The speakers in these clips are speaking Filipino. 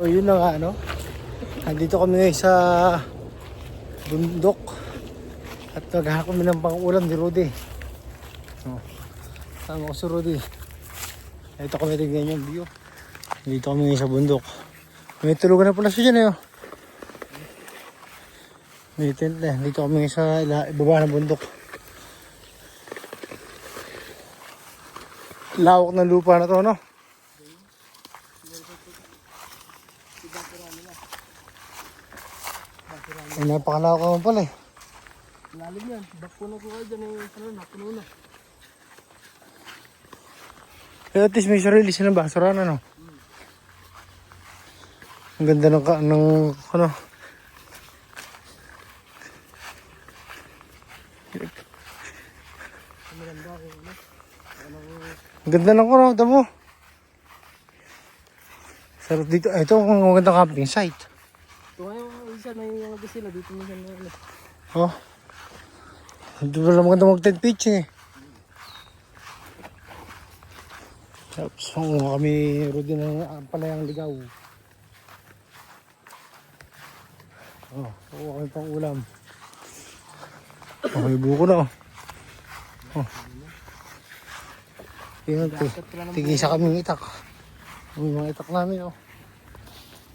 So yun na nga nandito kami ngayon sa bundok at naghahanap kami ng pang-ulam ni Rudy. Sama ko si Rudy. Ito kami, tignan yung view. Dito kami ngayon sa bundok. May tulugan na pala siya dyan May tent na. Dito kami ngayon sa ibaba ng bundok. Lawak ng lupa na to, no? Ay, napakalawak naman pala eh. Lalim yan. Bakpuno ko kayo dyan napuno na. Pero at least may sarili silang basurahan, ano? Ang ganda ng Ang ganda ng tamo. Sarap dito. Ito ang magandang camping site. Ito nga yung isa na yung mga sila dito minsan na Oh. Ito pala magandang mag-tent pitching eh. Tapos kami Rudy ng palayang ligaw. Kami pang ulam. Okay, buko na Tigisa kaming itak. May mga itak namin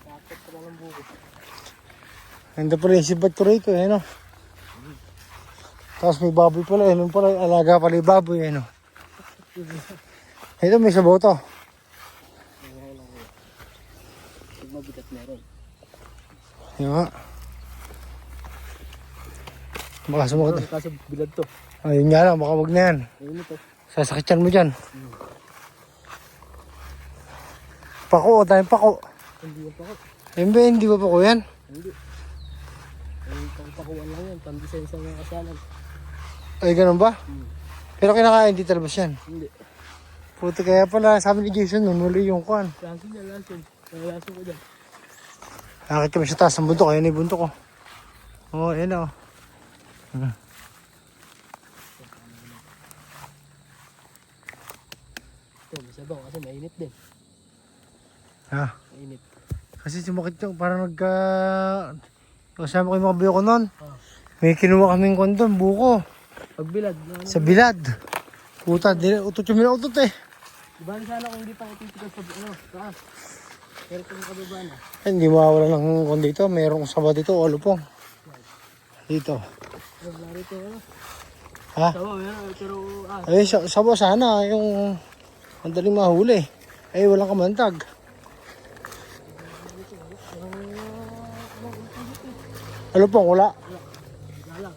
Dapat pala ng buko. Ganda pala yung sibat ko rito Tapos may baboy pala nung pala alaga pala yung baboy Ito may sabaw to. Pag mabigat meron. Yung baka sumakit. Kaso bilad to. Ayun nga lang, baka wag na yan. Ayun ito. Sasakityan mo dyan. Pako, tayong pako. Hindi yung pako. Hindi ba pako yan? Hindi. Ay, pangpakuan lang yan. Pandesign sa mga kasalan. Ay, ganun ba? Pero kinakain, hindi talabas yan. Hindi. Puti kaya pala, sabi ni Jason, muli yung kuhan. Sangkin yan, lason. Lason ko dyan. Nakakit kami sa taas ng bundok, ayun yung bundok ko. Ayan Ito, masabaw kasi mainit din. Ha? Mainit. Kasi sumakit yung, parang kasama ko yung mga buyo ko nun. Ah. May kinuha kaming kondom, buko. Pagbilad. Sa bilad. Puta, utot yung minautot eh. Diba sana kung hindi pa ititikot sa taas. Pero kung kababa na. Hindi mawawala ng kon dito. Mayroong sabaw dito, alupong. Dito. Wala rito Ha? Sabaw yan, pero Ay, sabaw sana. Yung madaling mahuli. Ay, walang kamantag. Alupong, wala. Wala.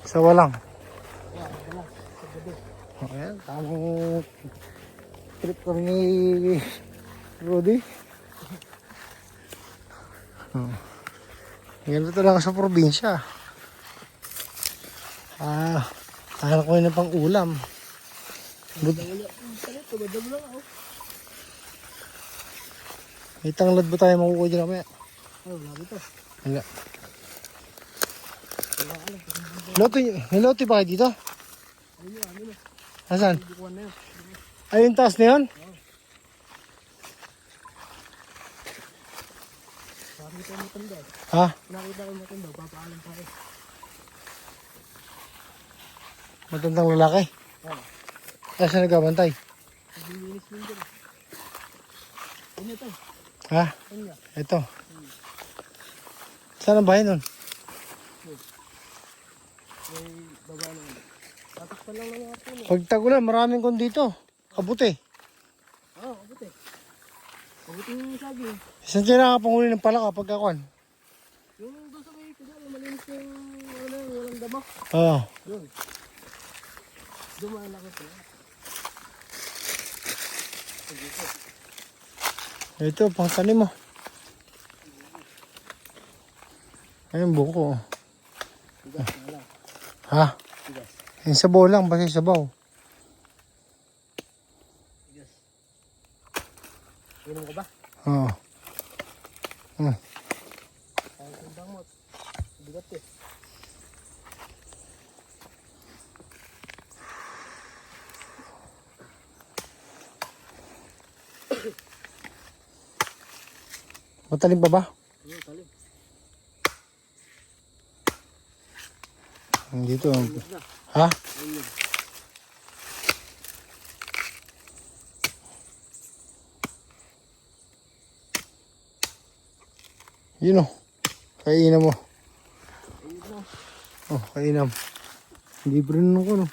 Sawa lang. Wala. Ayan, tamang trip kami ni Rudy. Ganito lang sa probinsya. Hanap ko yun ng pang ulam. May tanglad ba tayo makukuha dyan kami? Wala dito. Wala. Niloto ba kayo dito? Asan? Ay, yung taas na yun? Nakita ko matanda. Ha? Nakita ko matanda. Papaalam pa rin. Matandang lalaki? Oo. Saan nagkabantay? Naglinis mo dyan. Ano ito? Ha? Ano? Ito. Saan ang bahay nun? May baba naman. Tatakpan lang lang ako. Pag tagulan, maraming kon dito. Kabuti. Oo, kabuti. Kabuti yung sabi. Saan siya nakapanguli ng palaka pagkakuan? Yung doon sa may kanya, malinis yung walang dama. Oo. Doon. Dumaan ako sila. Ito, pang tanim mo. Ayun, buko. Tigas na lang. Ha? Tigas. Yung sabaw lang, basta yung sabaw. Tigas. Inom ka ba? Oo. Ang tindang mo. Bigat eh. Matalim pa ba? Talim. Dito. Ha? Yun o. Kainan mo. Oh, kainam. Libre na ko, no?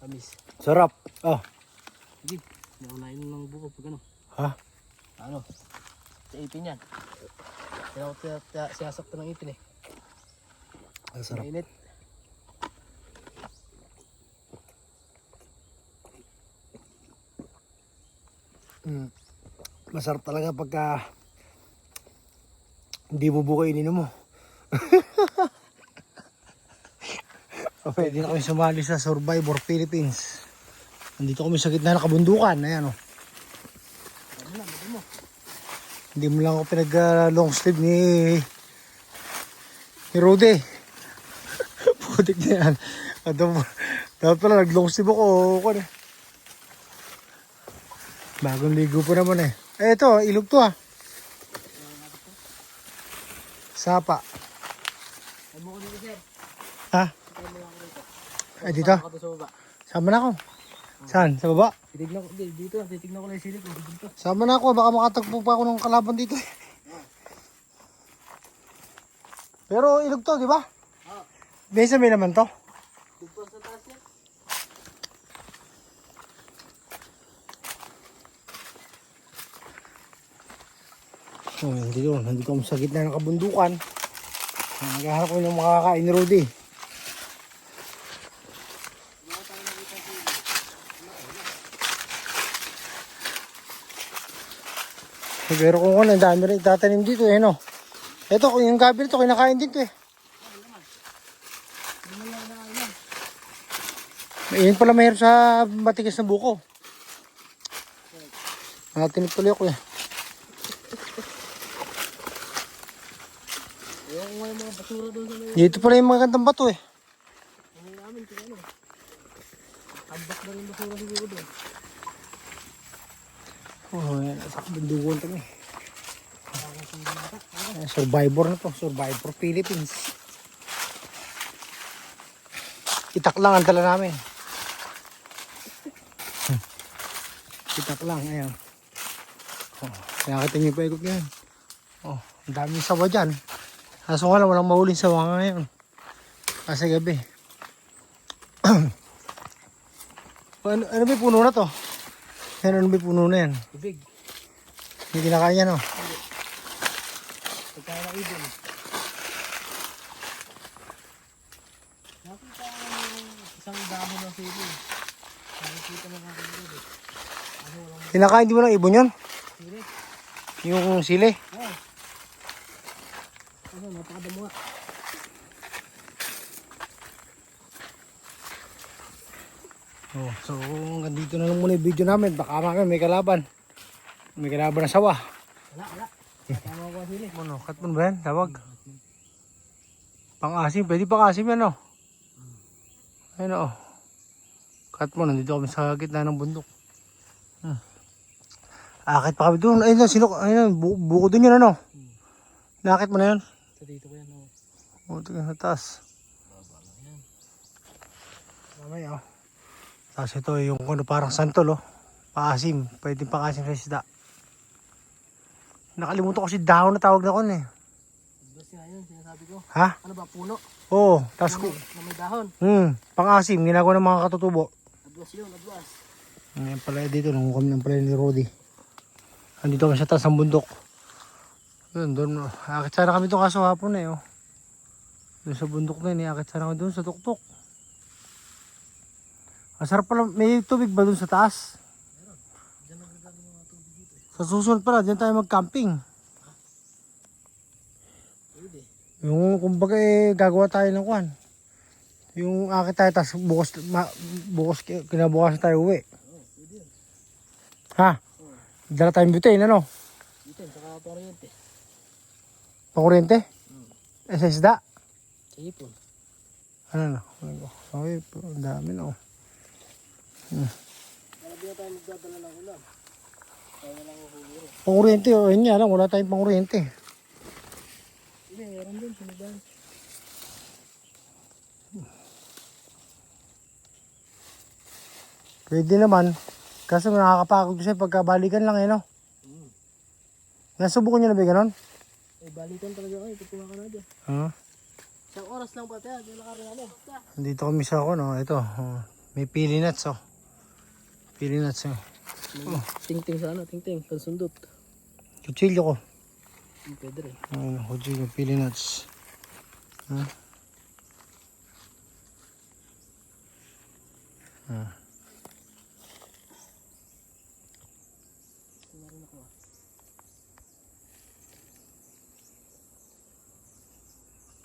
Tamis. Sarap. Ah. Sige. Nakanain ng buko pag ano. Ha? Ano? Sa ipin yan. Kaya ako siyasakto ng ipin eh. Ang sarap. Mainit. Masarap talaga pagka hindi mo buko ininom mo. Pwede na kami sumali sa Survivor Philippines. Nandito kami sa gitna ng kabundukan. Ayan o. Hindi mo lang ako pinag long sleeve ni Rudy. Putik na yan. Dapat pala nag long sleeve ako. Bagong ligo po naman eh. Eh ito, ilog to ah. Sapa. Ay mo ko dito sir. Ha? Ay mo lang ako dito. Ay dito? Saka to sa baba. Sama na ako. Saan? Sa baba? Titignan ko dito. Titignan ko lang yung silik ko dito. Sama na ako. Baka makatagpo pa ako ng kalaban dito eh. Pero ilog to, di ba? Ah. Besa may naman to. Dito sa taas yan. Oh, nandito kami sa gitna ng kabundukan. Naghahanap ko ng makakain ni Rudy. Pero kung ano, dami rin tatanim dito eh, no? Ito, yung gabi nito, kinakain dito eh. Yun pala mahirap sa matigas na buko. Natinip tuloy ako eh. Ewan ko nga yung mga basura doon sa may... Dito pala yung mga gandang bato eh. Ano namin kung ano. Ambak na rin basura siguro doon. Oh, yan. Sa kabundukan kami. Survivor na to. Survivor Philippines. Itak lang ang dala namin. Itak lang. Ayan. Oh, nakakita niyo pa ikot yan. Oh, ang daming sawa dyan. Kaso nga lang, walang mahuling sawa ngayon. Kasi gabi. ano ba yung puno na to? Ano ba yung puno na yan? Ibig. Hindi kinakain yan, no? Pagkaya ng ibon. Nakita ko ng isang dahon ng sili. Nakikita mo nga kami doon. Ano walang Kinakain di mo ng ibon yun? sili. Yung sili? Oh. Ano, napakadamo nga. Oh, so hanggang dito na lang muna yung video namin. Baka mamaya may kalaban. May kalaban na sawa. Wala. Tama ko ang sili. Ano, katmon ba yan? Tawag? Pang-asim. Pwede pang-asim yan, no? Ayun, oh. Katmon, nandito kami sa gitna ng bundok. Akit pa kami doon. Ayun, ayun, buko doon yun, ano? Nakit mo na yun? Sa dito ko yan. Oh. Oh, tingnan sa taas. Baba lang yan. Mamaya, oh. Tapos ito yung ano, parang santol, oh. Paasim. Pwede pang-asim sa isda. Nakalimutan ko si dahon na tawag na kon eh. Advance nga yun, sinasabi ko. Ha? Ano ba, puno? Oo. Tapos Puno na may dahon. pang-asim. Ginagawa ng mga katutubo. Advance yun, advance. Ngayon pala dito. Nung kami ng pala ni Rudy. Andito kami sa taas ng bundok. Doon. Akit sana kami doon kaso hapon eh. Oh. Doon sa bundok na yun. Akit sana kami doon sa tuktok. Masarap pala. May tubig ba doon sa taas? Diyan nagagaling yung mga tubig dito eh. Sa susunod pala. Diyan tayo mag-camping. Pwede. Yung kumbaga eh, gagawa tayo ng kwan. Yung akit tayo, tapos bukas kinabukasan tayo uwi. Oo, pwede yun. Ha? Dala tayong butane, ano? Dito, saka kuryente. Pakuryente? Eh, sa isda? Sa ipon. Ano na? Okay, ang dami na, oh. Malagyan na tayo magdadala ng ulam. Kaya na lang uhuli. Pang-kuryente, oh. Yun nga lang, wala tayong pang-kuryente. Hindi, meron din. Sinigang. Pwede naman. Kaso nakakapagod kasi pagkabalikan lang eh, no? Nasubukan nyo na ba ganon? Eh, balikan talaga kayo. Tutuwa ka na dyan. Isang oras lang pa tayo. Diyan nakarin namin. Dito kami sa ako, no? Ito, oh. May pili nuts, oh. Pili nuts, oh. Ting-ting sa ano? Ting-ting. Pansundot. Kutsilyo ko. Pwede rin. Ayun, kutsilyo, pili nuts.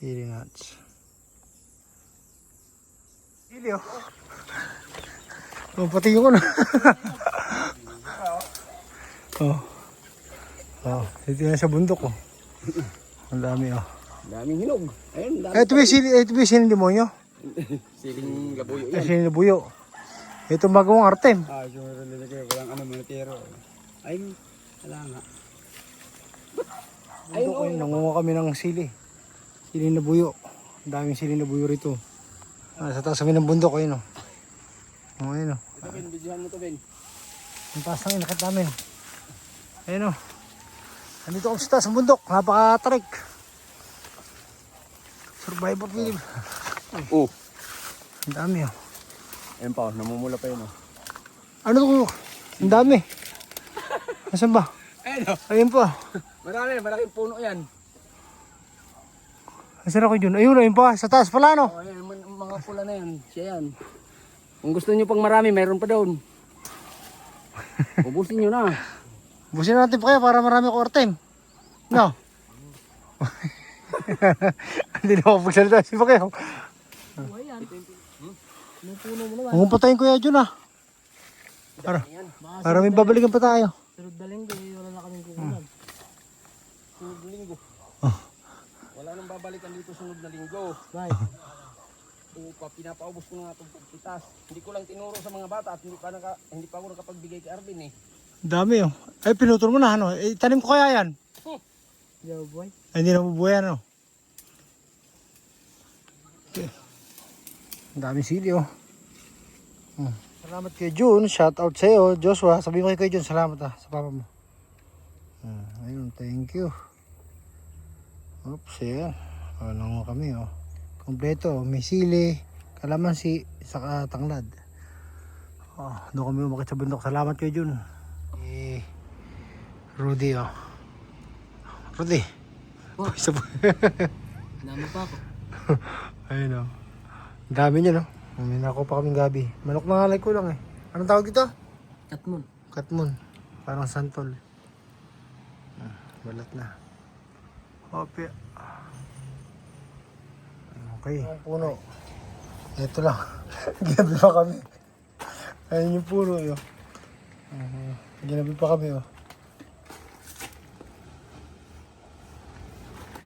Pili nuts. Pili, oh. Oh, pati ko na. Oh. Oh, dito na sa bundok, oh. Ang dami, oh. Daming hinog. Ayun, dami. Ito ba yung siling demonyo? Siling labuyo Ay, siling buyo. Ito magawang artem. Ah, yung nilagay. Walang ano, monetero. Ayun, wala nga. Bundok, ayun, nangunga kami ng sili. Siling na buyo. Ang daming siling na buyo rito. Sa taas kami ng bundok, ayun, oh. Oh, ayun, oh. Ito, Ben. Videohan mo to, Ben. Ang taas ng inakit namin. Ayun, oh. Nandito kami sa taas ng bundok. Napaka-trek. Survivor film. Oh. Ang dami, oh. Ayun pa, namumula pa yun, oh. Ano to? Ang dami. Nasaan ba? Ayun, oh. Ayun pa. Marami, malaking puno yan. Nasaan ako dyan? Ayun, ayun pa. Sa taas pala, no? Oh, ayun, mga pula na yan. Siya yan. Kung gusto nyo pang marami, mayroon pa doon. Ubusin nyo na. Busin natin pa kayo para marami ko ortem. No? Hindi na ako pagsalita. Sige pa kayo. Oh, ayan. Yung puno mo naman. Kung patayin ko yan dyan, ah. Para may babalikan pa tayo. Sunod na linggo, wala na kaming kukunan. Sunod na linggo. Wala nang babalikan dito sunod na linggo. Right. Pinapaubos ko na nga itong pagpitas. Hindi ko lang tinuro sa mga bata at hindi pa ako nakapagbigay kay Arvin eh. Dami, oh. Ay, pinutol mo na, ano? Eh, tanim ko kaya yan. Yo, boy. Ay, hindi na mabuhay, ano? Okay. Ang daming sili, oh. Salamat kay June. Shout out sa'yo, Joshua. Sabi mo kay June, salamat, ah, sa papa mo. Ayun, thank you. Oops, ayan. Ano nga kami, oh. Kompleto, may sili, kalamansi, saka tanglad. Oh, doon kami umakit sa bundok. Salamat kay June. Rudy, oh. Rudy. Oh. Dami pa ako. Ayun, oh. Ang dami niya, no? May nako pa kaming gabi. Manok na ngalay ko lang, eh. Anong tawag dito? Katmon. Katmon. Parang santol. Balat na. Okay. Okay. Ang puno. Ito lang. Ginabi pa kami. Ayun yung puno, yun. Ginabi pa kami, oh.